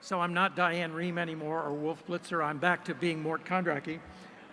So I'm not Diane Rehm anymore or Wolf Blitzer. I'm back to being Mort Kondracki.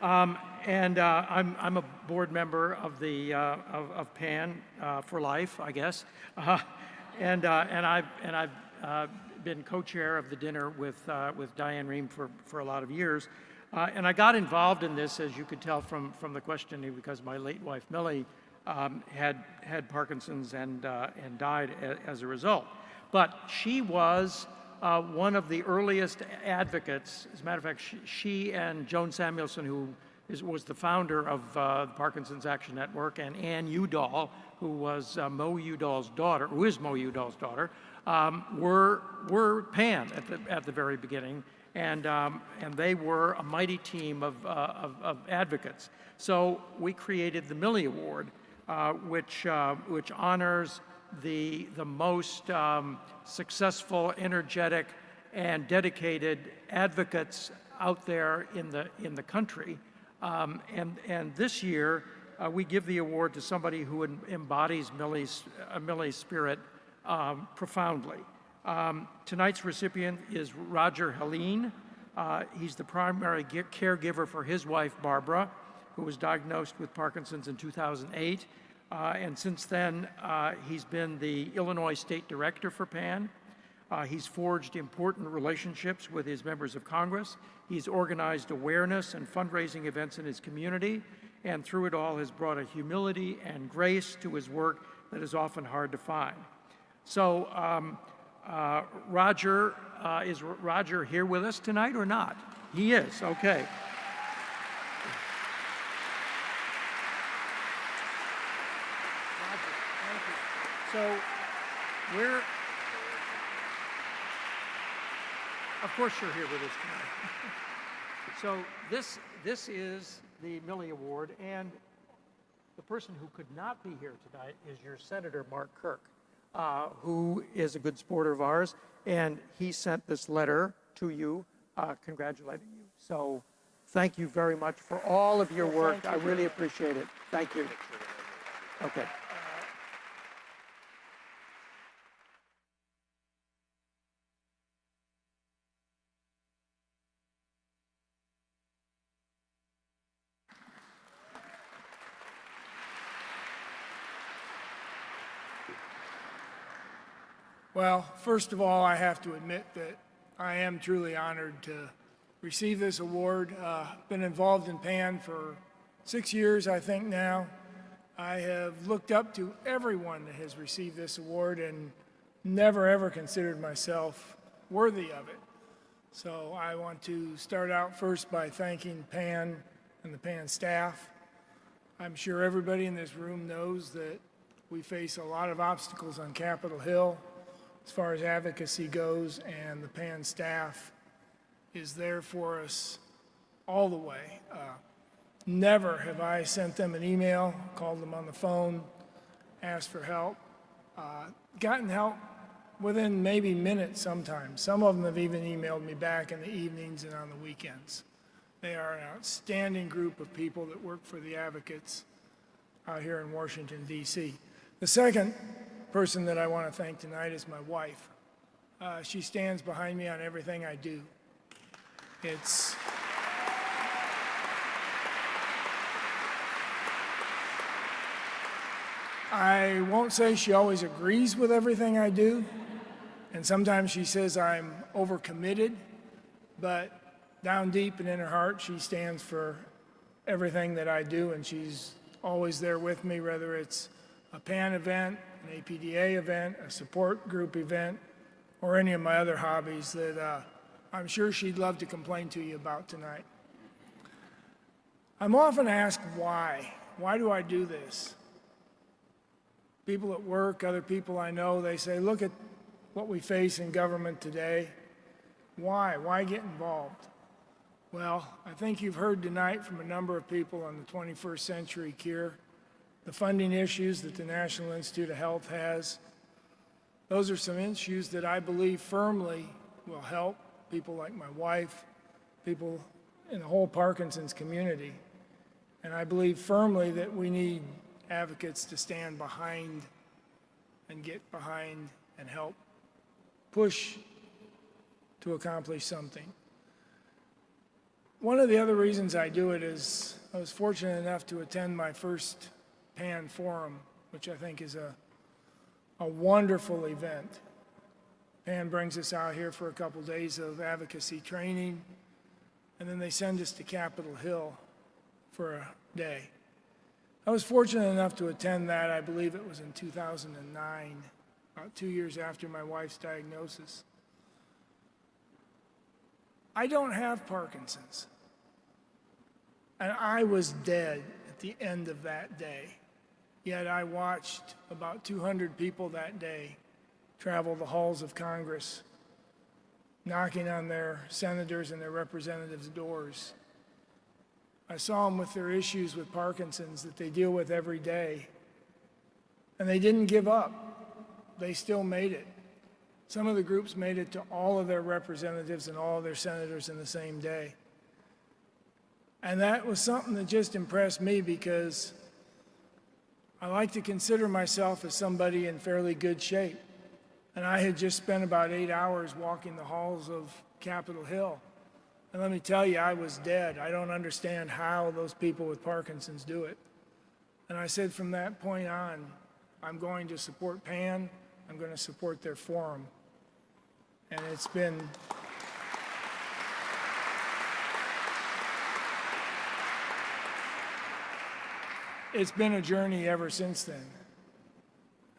I'm a board member of the of PAN for life, I guess. I've been co-chair of the dinner with Diane Rehm for a lot of years. And I got involved in this, as you could tell from the questioning, because my late wife Millie had Parkinson's and died as a result. But she was one of the earliest advocates. As a matter of fact, she and Joan Samuelson, who was the founder of the Parkinson's Action Network, and Ann Udall, who was Mo Udall's daughter, who is Mo Udall's daughter, were PAN at the very beginning, and they were a mighty team of advocates. So we created the Millie Award, which honors the most successful, energetic, and dedicated advocates out there in the country. And this year, we give the award to somebody who embodies Millie's spirit profoundly. Tonight's recipient is Roger Helene. He's the primary caregiver for his wife, Barbara, who was diagnosed with Parkinson's in 2008. And since then, he's been the Illinois State Director for PAN. He's forged important relationships with his members of Congress. He's organized awareness and fundraising events in his community, and through it all has brought a humility and grace to his work that is often hard to find. So, Roger, is Roger here with us tonight or not? He is, okay. So of course you're here with us tonight. So this is the Millie Award, and the person who could not be here tonight is your Senator Mark Kirk, who is a good supporter of ours, and he sent this letter to you congratulating you. So thank you very much for all of your work. I really appreciate it. Thank you. Okay. Well, first of all, I have to admit that I am truly honored to receive this award. Been involved in PAN for 6 years, I think now. I have looked up to everyone that has received this award and never ever considered myself worthy of it. So I want to start out first by thanking PAN and the PAN staff. I'm sure everybody in this room knows that we face a lot of obstacles on Capitol Hill as far as advocacy goes, and the PAN staff is there for us all the way. Never have I sent them an email, called them on the phone, asked for help, gotten help within maybe minutes sometimes. Some of them have even emailed me back in the evenings and on the weekends. They are an outstanding group of people that work for the advocates out here in Washington, D.C. The second person that I want to thank tonight is my wife. She stands behind me on everything I do. I won't say she always agrees with everything I do, and sometimes she says I'm overcommitted, but down deep and in her heart, she stands for everything that I do, and she's always there with me, whether it's a PAN event, an APDA event, a support group event, or any of my other hobbies that I'm sure she'd love to complain to you about tonight. I'm often asked why. Why do I do this? People at work, other people I know, they say, look at what we face in government today. Why? Why get involved? Well, I think you've heard tonight from a number of people on the 21st Century Cure, the funding issues that the National Institute of Health has. Those are some issues that I believe firmly will help people like my wife, people in the whole Parkinson's community. And I believe firmly that we need advocates to stand behind and get behind and help push to accomplish something. One of the other reasons I do it is I was fortunate enough to attend my first PAN Forum, which I think is a wonderful event. PAN brings us out here for a couple days of advocacy training, and then they send us to Capitol Hill for a day. I was fortunate enough to attend that. I believe it was in 2009, about 2 years after my wife's diagnosis. I don't have Parkinson's, and I was dead at the end of that day. Yet I watched about 200 people that day travel the halls of Congress, knocking on their senators and their representatives' doors. I saw them with their issues with Parkinson's that they deal with every day. And they didn't give up. They still made it. Some of the groups made it to all of their representatives and all of their senators in the same day. And that was something that just impressed me because I like to consider myself as somebody in fairly good shape. And I had just spent about 8 hours walking the halls of Capitol Hill. And let me tell you, I was dead. I don't understand how those people with Parkinson's do it. And I said from that point on, I'm going to support PAN. I'm going to support their forum. And it's been a journey ever since then.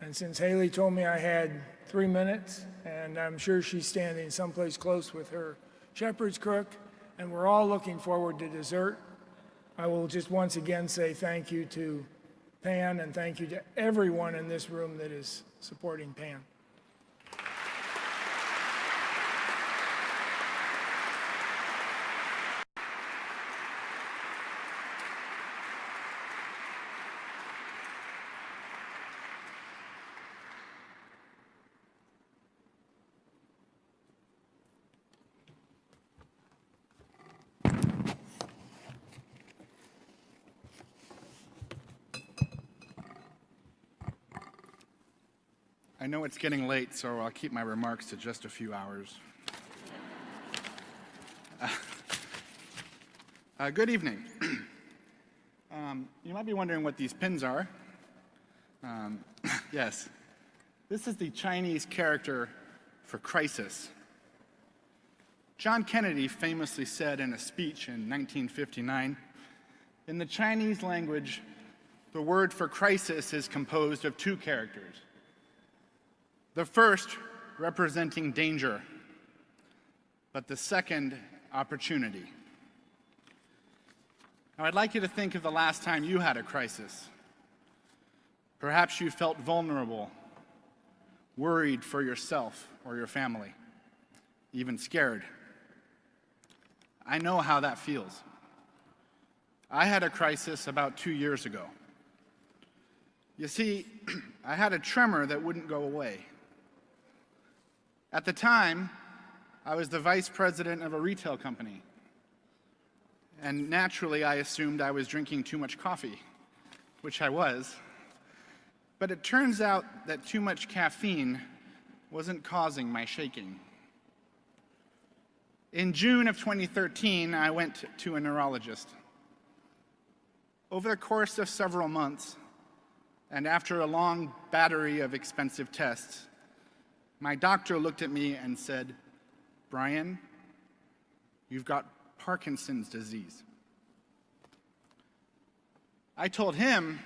And since Haley told me I had 3 minutes, and I'm sure she's standing someplace close with her shepherd's crook, and we're all looking forward to dessert, I will just once again say thank you to PAN and thank you to everyone in this room that is supporting PAN. I know it's getting late, so I'll keep my remarks to just a few hours. Good evening. You might be wondering what these pins are. Yes, this is the Chinese character for crisis. John Kennedy famously said in a speech in 1959, in the Chinese language, the word for crisis is composed of two characters. The first representing danger, but the second, opportunity. Now, I'd like you to think of the last time you had a crisis. Perhaps you felt vulnerable, worried for yourself or your family, even scared. I know how that feels. I had a crisis about 2 years ago. You see, I had a tremor that wouldn't go away. At the time, I was the vice president of a retail company. And naturally, I assumed I was drinking too much coffee, which I was. But it turns out that too much caffeine wasn't causing my shaking. In June of 2013, I went to a neurologist. Over the course of several months, and after a long battery of expensive tests, my doctor looked at me and said, "Brian, you've got Parkinson's disease." I told him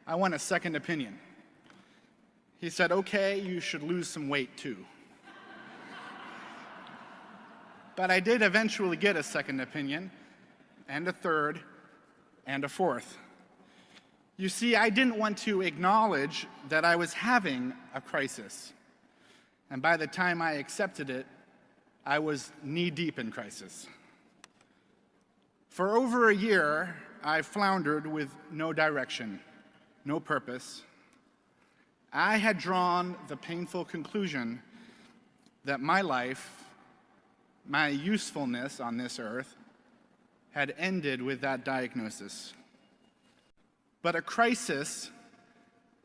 I want a second opinion. He said, "Okay, you should lose some weight too." But I did eventually get a second opinion, and a third, and a fourth. You see, I didn't want to acknowledge that I was having a crisis. And by the time I accepted it, I was knee-deep in crisis. For over a year, I floundered with no direction, no purpose. I had drawn the painful conclusion that my life, my usefulness on this earth, had ended with that diagnosis. But a crisis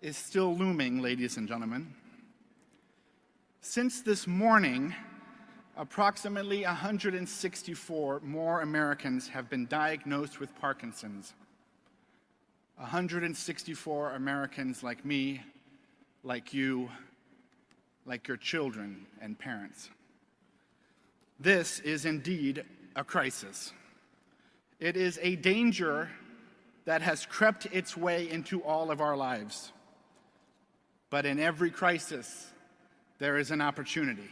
is still looming, ladies and gentlemen. Since this morning, approximately 164 more Americans have been diagnosed with Parkinson's. 164 Americans like me, like you, like your children and parents. This is indeed a crisis. It is a danger that has crept its way into all of our lives. But in every crisis, there is an opportunity.